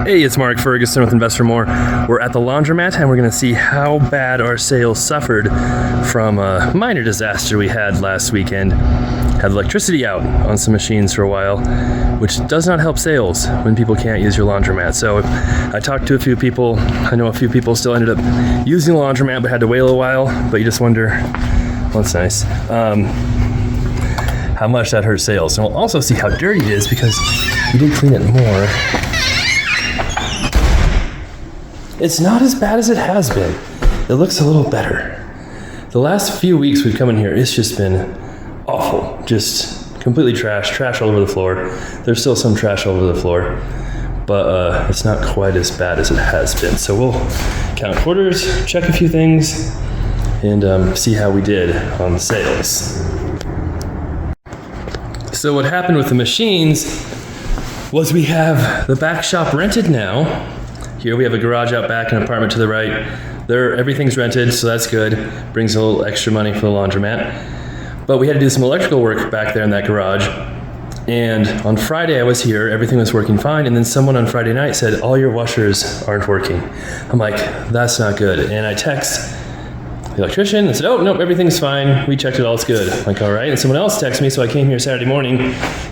Hey, it's Mark Ferguson with Invest for More. We're at the Laundromat and we're going to see how bad our sales suffered from a minor disaster we had last weekend. Had electricity out on some machines for a while, which does not help sales when people can't use your laundromat. So I talked to a few people. I know a few people still ended up using the laundromat but had to wait a little while. But you just wonder, well, that's nice, how much that hurt sales. And we'll also see how dirty it is because we did clean it more. It's not as bad as it has been. It looks a little better. The last few weeks we've come in here, it's just been awful. Just completely trash all over the floor. There's still some trash all over the floor, but it's not quite as bad as it has been. So we'll count quarters, check a few things, and see how we did on sales. So what happened with the machines was we have the back shop rented now. Here we have a garage out back, an apartment to the right. Everything's rented, so that's good. Brings a little extra money for the laundromat. But we had to do some electrical work back there in that garage. And on Friday I was here, everything was working fine. And then someone on Friday night said, all your washers aren't working. I'm like, that's not good. And I text the electrician and said, oh, nope, everything's fine. We checked it, all it's good. I'm like, all right. And someone else texted me, so I came here Saturday morning.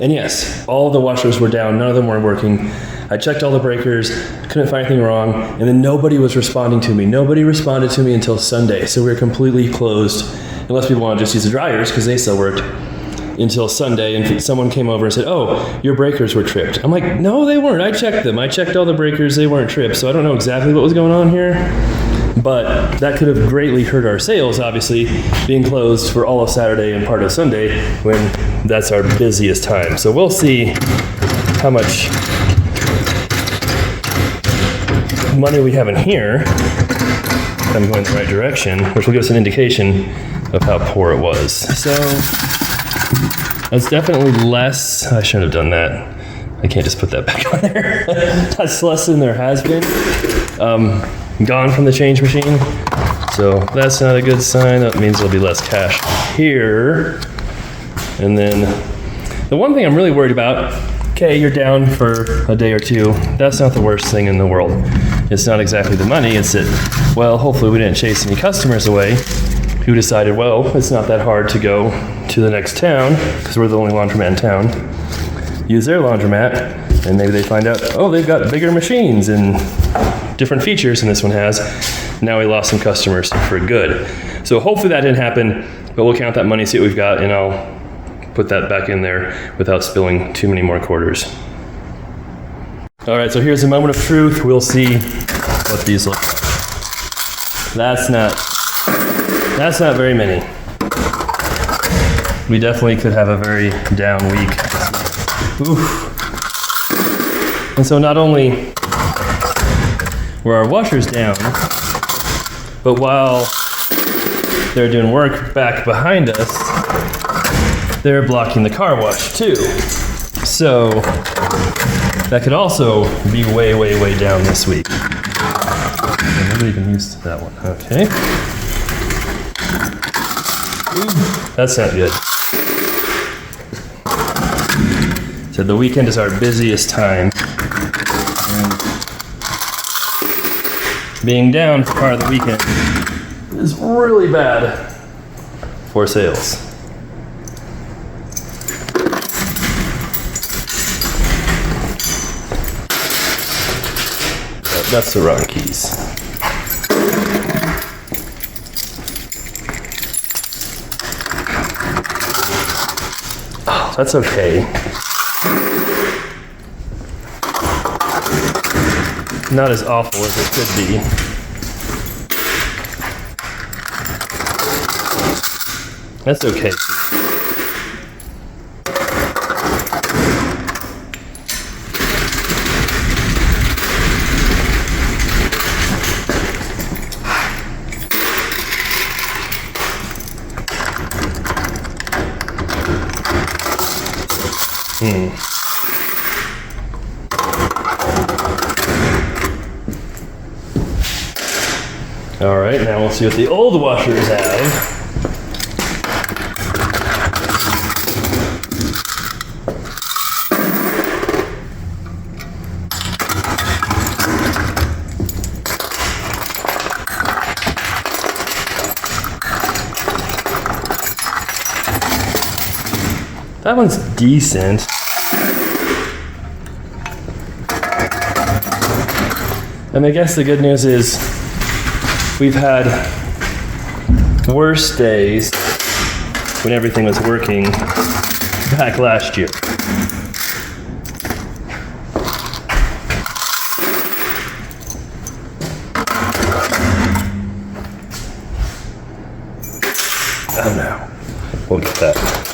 And yes, all the washers were down. None of them were working. I checked all the breakers, couldn't find anything wrong, and then nobody was responding to me. Nobody responded to me until Sunday, so we were completely closed, unless people want to just use the dryers, because they still worked, until Sunday, and someone came over and said, oh, your breakers were tripped. I'm like, no, they weren't. I checked them. I checked all the breakers. They weren't tripped, so I don't know exactly what was going on here, but that could have greatly hurt our sales, obviously, being closed for all of Saturday and part of Sunday, when that's our busiest time. So we'll see how much money we have in here. I'm going the right direction, which will give us an indication of how poor it was. So that's definitely less. I shouldn't have done that. I can't just put that back on there. That's less than there has been. Gone from the change machine. So that's not a good sign. That means there'll be less cash here. And then the one thing I'm really worried about, okay, you're down for a day or two. That's not the worst thing in the world. It's not exactly the money. It's that, well, hopefully we didn't chase any customers away who decided, well, it's not that hard to go to the next town, because we're the only laundromat in town, use their laundromat, and maybe they find out, oh, they've got bigger machines and different features than this one has. Now we lost some customers for good. So hopefully that didn't happen, but we'll count that money, see what we've got, and I'll put that back in there without spilling too many more quarters. All right, so here's a moment of truth. We'll see what these look like. That's not very many. We definitely could have a very down week. Oof. And so not only were our washers down, but while they're doing work back behind us, they're blocking the car wash too. So that could also be way, way, way down this week. Nobody even used that one. Okay. Ooh, that's not good. So the weekend is our busiest time. And being down for part of the weekend is really bad for sales. That's the wrong keys. Oh, that's okay. Not as awful as it could be. That's okay too. All right, now we'll see what the old washers have. That one's decent. And I guess the good news is we've had worse days when everything was working back last year. Oh no, we'll get that.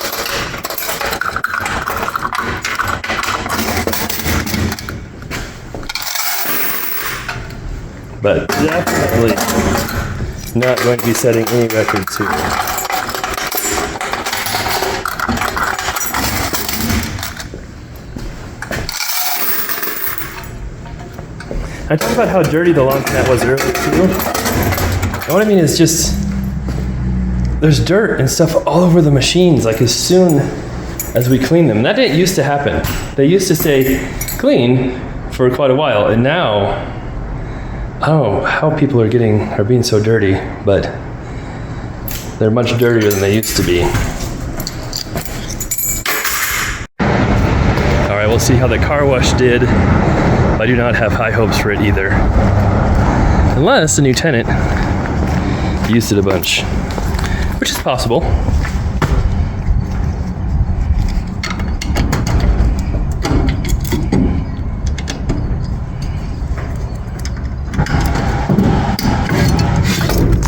But definitely not going to be setting any records here. I talked about how dirty the laundromat was earlier too. And what I mean is just, there's dirt and stuff all over the machines, like as soon as we clean them. That didn't used to happen. They used to stay clean for quite a while, and now, I don't know how people are being so dirty, but they're much dirtier than they used to be. All right, we'll see how the car wash did. I do not have high hopes for it either. Unless the new tenant used it a bunch, which is possible.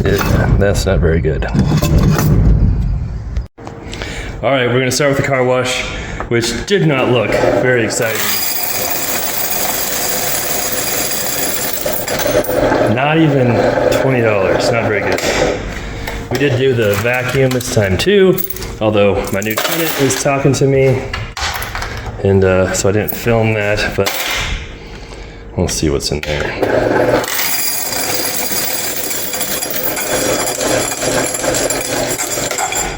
Yeah, that's not very good. All right, we're gonna start with the car wash, which did not look very exciting. Not even $20, not very good. We did do the vacuum this time too, although my new tenant was talking to me, and so I didn't film that, but we'll see what's in there.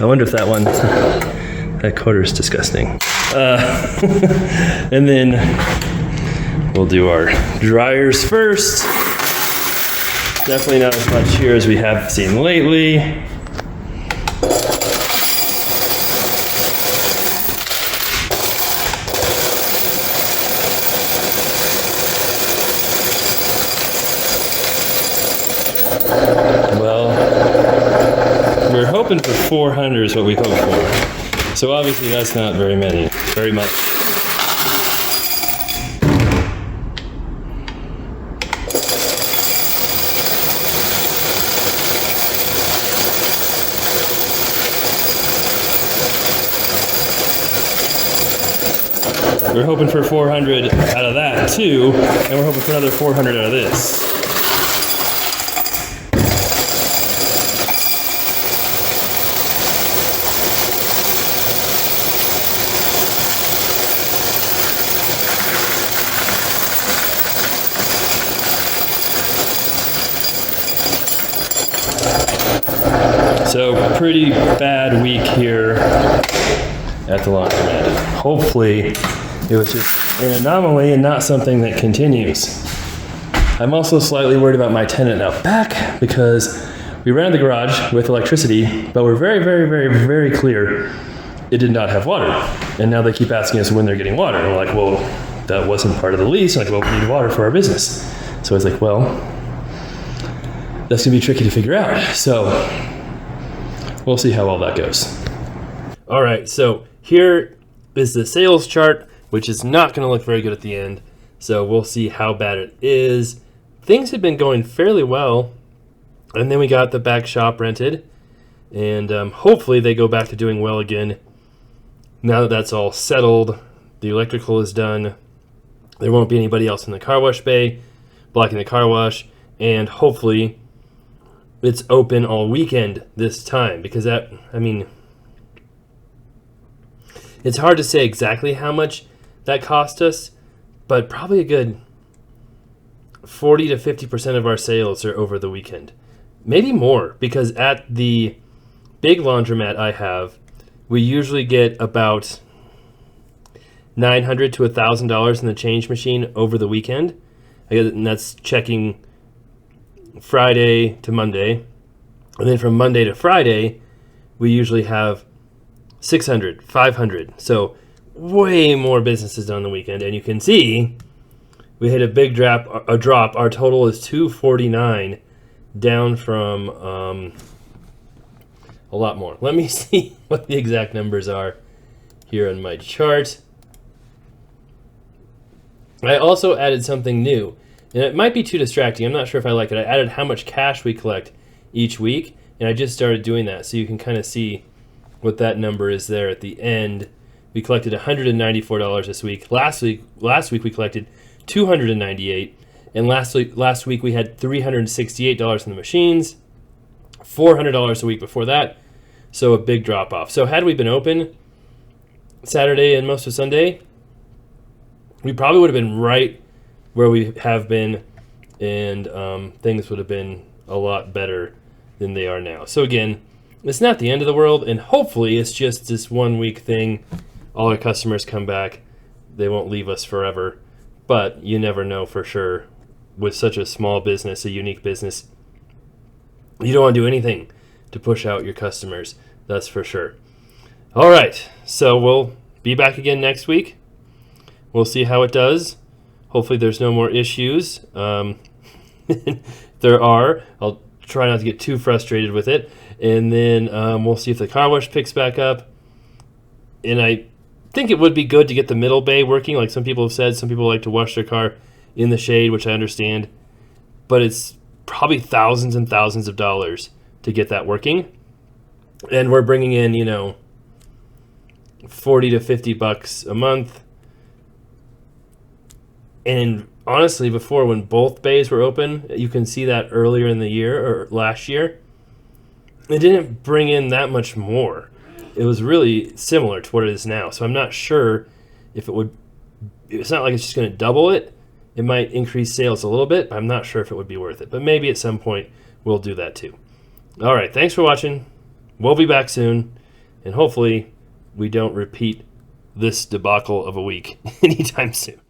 I wonder if that quarter is disgusting. And then we'll do our dryers first. Definitely not as much here as we have seen lately. Well, we're hoping for 400 is what we hope for. So obviously that's not very much. We're hoping for 400 out of that too, and we're hoping for another 400 out of this. So pretty bad week here at the laundromat. Hopefully it was just an anomaly and not something that continues. I'm also slightly worried about my tenant out back because we ran the garage with electricity, but we're very, very, very, very clear it did not have water. And now they keep asking us when they're getting water. And we're like, well, that wasn't part of the lease. I'm like, well, we need water for our business. So I was like, well, that's gonna be tricky to figure out. So we'll see how all that goes. All right, so here is the sales chart, which is not going to look very good at the end. So we'll see how bad it is. Things had been going fairly well, and then we got the back shop rented, and hopefully they go back to doing well again. Now that that's all settled, the electrical is done, there won't be anybody else in the car wash bay blocking the car wash, and hopefully it's open all weekend this time, because that, I mean, it's hard to say exactly how much that cost us, but probably a good 40 to 50% of our sales are over the weekend. Maybe more, because at the big laundromat I have, we usually get about $900 to $1,000 in the change machine over the weekend. And that's checking Friday to Monday. And then from Monday to Friday, we usually have 600, 500. So way more business is done on the weekend. And you can see we hit a big drop. Our total is 249, down from a lot more. Let me see what the exact numbers are here on my chart. I also added something new, and it might be too distracting. I'm not sure if I like it. I added how much cash we collect each week, and I just started doing that, so you can kind of see what that number is there at the end. We collected $194 this week. Last week we collected $298, and last week we had $368 in the machines, $400 a week before that, so a big drop off. So had we been open Saturday and most of Sunday, we probably would have been right where we have been, and things would have been a lot better than they are now. So again, it's not the end of the world, and hopefully it's just this 1 week thing. All our customers come back. They won't leave us forever, but you never know for sure. With such a small business, a unique business, you don't want to do anything to push out your customers. That's for sure. All right, so we'll be back again next week. We'll see how it does. Hopefully there's no more issues. If there are, I'll try not to get too frustrated with it. And then we'll see if the car wash picks back up. And I think it would be good to get the middle bay working, like some people have said. Some people like to wash their car in the shade, which I understand. But it's probably thousands and thousands of dollars to get that working. And we're bringing in, you know, $40 to $50 a month. And honestly, before, when both bays were open, you can see that earlier in the year or last year, it didn't bring in that much more. It was really similar to what it is now. So I'm not sure if it would, it's not like it's just going to double it. It might increase sales a little bit, but I'm not sure if it would be worth it. But maybe at some point we'll do that too. All right, thanks for watching. We'll be back soon, and hopefully we don't repeat this debacle of a week anytime soon.